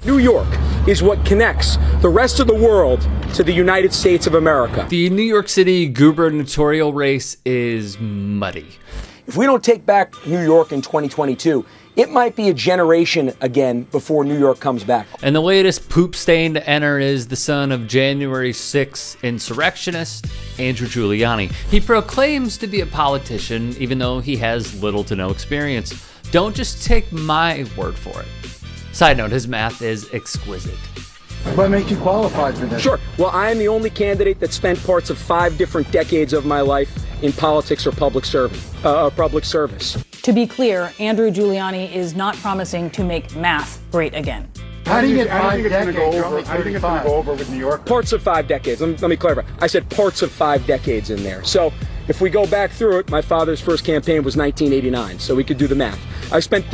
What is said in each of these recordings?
New York is what connects the rest of the world to the United States of America. The New York City gubernatorial race is muddy. If we don't take back New York in 2022, it might be a generation again before New York comes back. And the latest poop stain to enter is the son of January 6th insurrectionist, Andrew Giuliani. He proclaims to be a politician, even though he has little to no experience. Don't just take my word for it. Side note, his math is exquisite. What makes you qualified for this? Sure. Well, I am the only candidate that spent parts of 5 different decades of my life in politics or public service. To be clear, Andrew Giuliani is not promising to make math great again. How do you get 5 decades? How do you think it's going to go over with New York? Parts of 5 decades. Let me clarify. I said parts of 5 decades in there. So if we go back through it, my father's first campaign was 1989, so we could do the math. I spent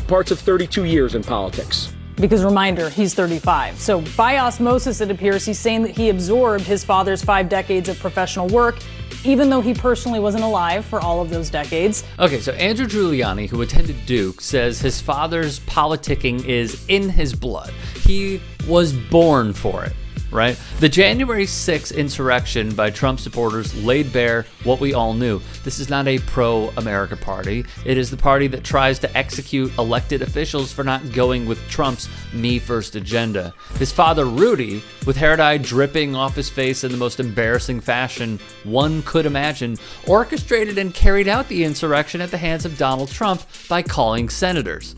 parts of 32 years in politics. Because reminder, he's 35. So by osmosis, it appears he's saying that he absorbed his father's 5 decades of professional work, even though he personally wasn't alive for all of those decades. Okay, so Andrew Giuliani, who attended Duke, says his father's politicking is in his blood. He was born for it, right? The January 6th insurrection by Trump supporters laid bare what we all knew. This is not a pro-America party. It is the party that tries to execute elected officials for not going with Trump's me first agenda. His father, Rudy, with hair dye dripping off his face in the most embarrassing fashion one could imagine, orchestrated and carried out the insurrection at the hands of Donald Trump by calling senators.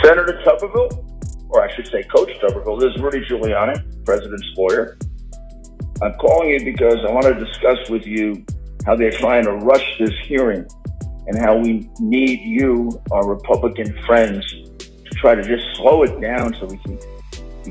Senator Tuberville, or I should say Coach Tuberville, this is Rudy Giuliani, president's lawyer. I'm calling you because I want to discuss with you how they're trying to rush this hearing and how we need you, our Republican friends, to try to just slow it down so we can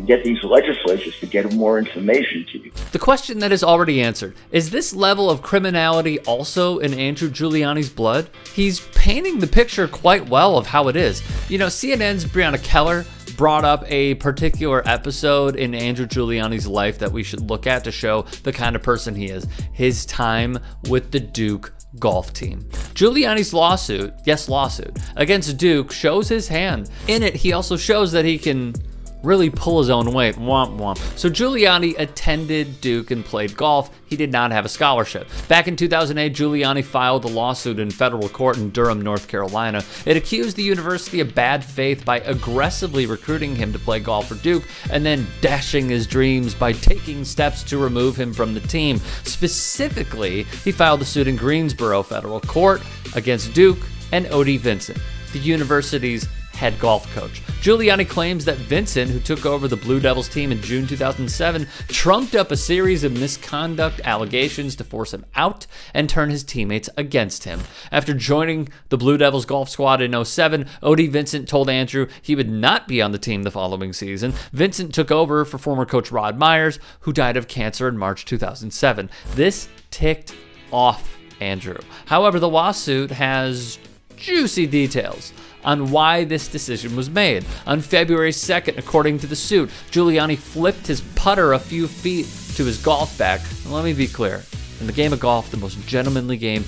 get these legislatures to get more information to you. The question that is already answered, is this level of criminality also in Andrew Giuliani's blood? He's painting the picture quite well of how it is. You know, CNN's Breonna Keller brought up a particular episode in Andrew Giuliani's life that we should look at to show the kind of person he is. His time with the Duke golf team. Giuliani's lawsuit, yes, lawsuit, against Duke shows his hand. In it, he also shows that he can really pull his own weight. Womp womp. So Giuliani attended Duke and played golf. He did not have a scholarship. Back in 2008, Giuliani filed a lawsuit in federal court in Durham, North Carolina. It accused the university of bad faith by aggressively recruiting him to play golf for Duke and then dashing his dreams by taking steps to remove him from the team. Specifically, he filed a suit in Greensboro federal court against Duke and O.D. Vincent, the university's head golf coach. Giuliani claims that Vincent, who took over the Blue Devils team in June 2007, trumped up a series of misconduct allegations to force him out and turn his teammates against him. After joining the Blue Devils golf squad in 2007, O.D. Vincent told Andrew he would not be on the team the following season. Vincent took over for former coach Rod Myers, who died of cancer in March 2007. This ticked off Andrew. However, the lawsuit has juicy details on why this decision was made. On February 2nd, according to the suit, Giuliani flipped his putter a few feet to his golf bag. And let me be clear, in the game of golf, the most gentlemanly game,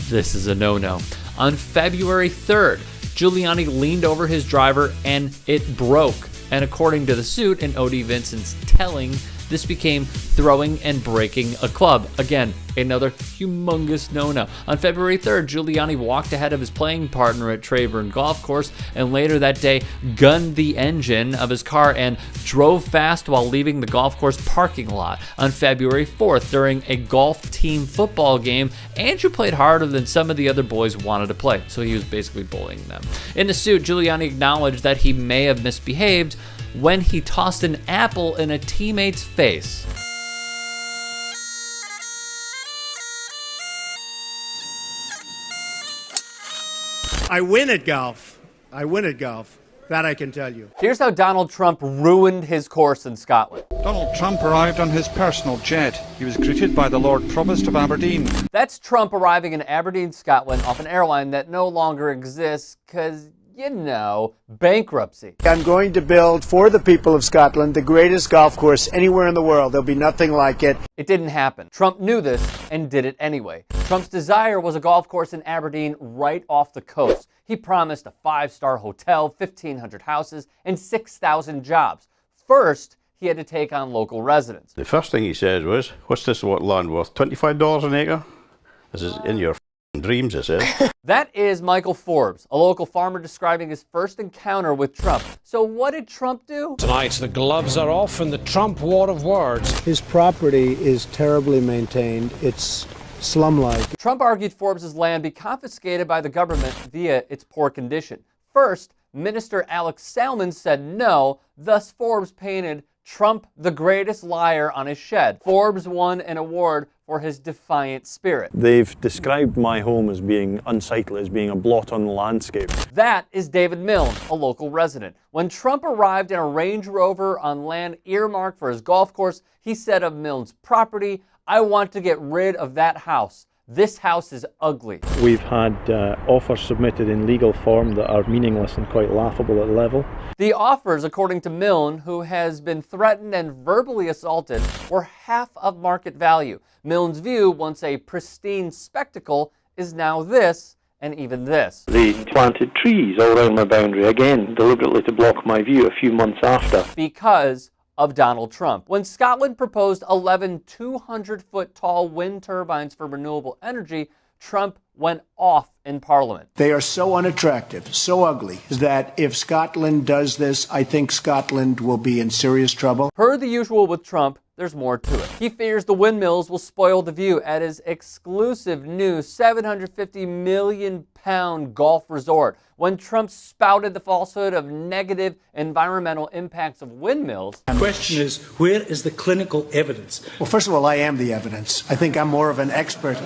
this is a no-no. On February 3rd, Giuliani leaned over his driver and it broke. And according to the suit and O.D. Vincent's telling, this became throwing and breaking a club. Again, another humongous no-no. On February 3rd, Giuliani walked ahead of his playing partner at Trayburn Golf Course and later that day gunned the engine of his car and drove fast while leaving the golf course parking lot. On February 4th, during a golf team football game, Andrew played harder than some of the other boys wanted to play, so he was basically bullying them. In the suit, Giuliani acknowledged that he may have misbehaved when he tossed an apple in a teammate's face. I win at golf. I win at golf. That I can tell you. Here's how Donald Trump ruined his course in Scotland. Donald Trump arrived on his personal jet. He was greeted by the Lord Provost of Aberdeen. That's Trump arriving in Aberdeen, Scotland, off an airline that no longer exists because, you know, bankruptcy. I'm going to build for the people of Scotland the greatest golf course anywhere in the world. There'll be nothing like it. It didn't happen. Trump knew this and did it anyway. Trump's desire was a golf course in Aberdeen right off the coast. He promised a 5-star hotel, 1,500 houses, and 6,000 jobs. First, he had to take on local residents. The first thing he said was, what's this land worth? $25 an acre? This is in your dreams, it says. That is Michael Forbes, a local farmer describing his first encounter with Trump. So what did Trump do? Tonight, the gloves are off in the Trump war of words. His property is terribly maintained. It's slum-like. Trump argued Forbes' land be confiscated by the government via its poor condition. First, Minister Alex Salmond said no, thus Forbes painted Trump the greatest liar on his shed. Forbes won an award for his defiant spirit. They've described my home as being unsightly, as being a blot on the landscape. That is David Milne, a local resident. When Trump arrived in a Range Rover on land earmarked for his golf course, he said of Milne's property, "I want to get rid of that house. This house is ugly." We've had offers submitted in legal form that are meaningless and quite laughable at level. The offers, according to Milne, who has been threatened and verbally assaulted, were half of market value. Milne's view, once a pristine spectacle, is now this, and even this. They planted trees all around my boundary, again, deliberately to block my view a few months after. Because of Donald Trump. When Scotland proposed 11 200-foot tall wind turbines for renewable energy, Trump went off in Parliament. They are so unattractive, so ugly, that if Scotland does this, I think Scotland will be in serious trouble. Per the usual with Trump, there's more to it. He fears the windmills will spoil the view at his exclusive new £750 million golf resort. When Trump spouted the falsehood of negative environmental impacts of windmills. The question is, where is the clinical evidence? Well, first of all, I am the evidence. I think I'm more of an expert.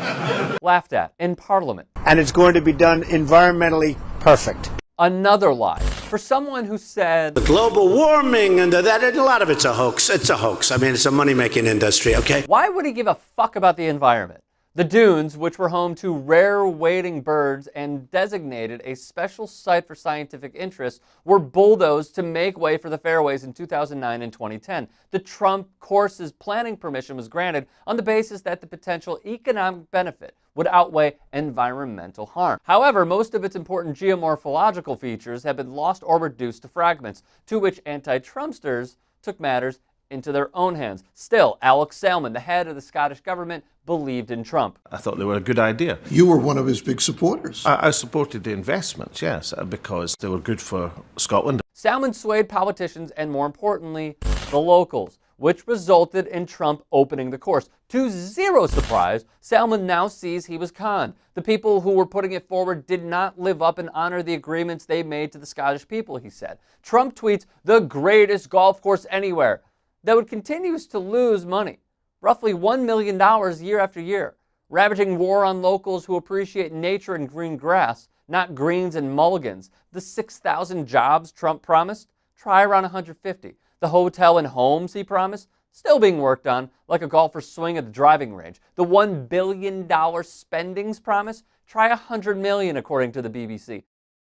Laughed at in Parliament. And it's going to be done environmentally perfect. Another lie. For someone who said The global warming and that, a lot of it's a hoax. It's a hoax. I mean, it's a money-making industry, okay? Why would he give a fuck about the environment? The dunes, which were home to rare wading birds and designated a special site for scientific interest, were bulldozed to make way for the fairways in 2009 and 2010. The Trump course's planning permission was granted on the basis that the potential economic benefit would outweigh environmental harm. However, most of its important geomorphological features have been lost or reduced to fragments, to which anti-Trumpsters took matters into their own hands. Still, Alex Salmond, the head of the Scottish government, believed in Trump. I thought they were a good idea. You were one of his big supporters. I supported the investments, yes, because they were good for Scotland. Salmond swayed politicians and, more importantly, the locals, which resulted in Trump opening the course. To zero surprise, Salmond now sees he was conned. The people who were putting it forward did not live up and honor the agreements they made to the Scottish people, he said. Trump tweets, "the greatest golf course anywhere," that would continue to lose money, roughly $1 million year after year, ravaging war on locals who appreciate nature and green grass, not greens and mulligans. The 6,000 jobs Trump promised, try around 150. The hotel and homes he promised, still being worked on like a golfer's swing at the driving range. The $1 billion spendings promise, try $100 million according to the BBC.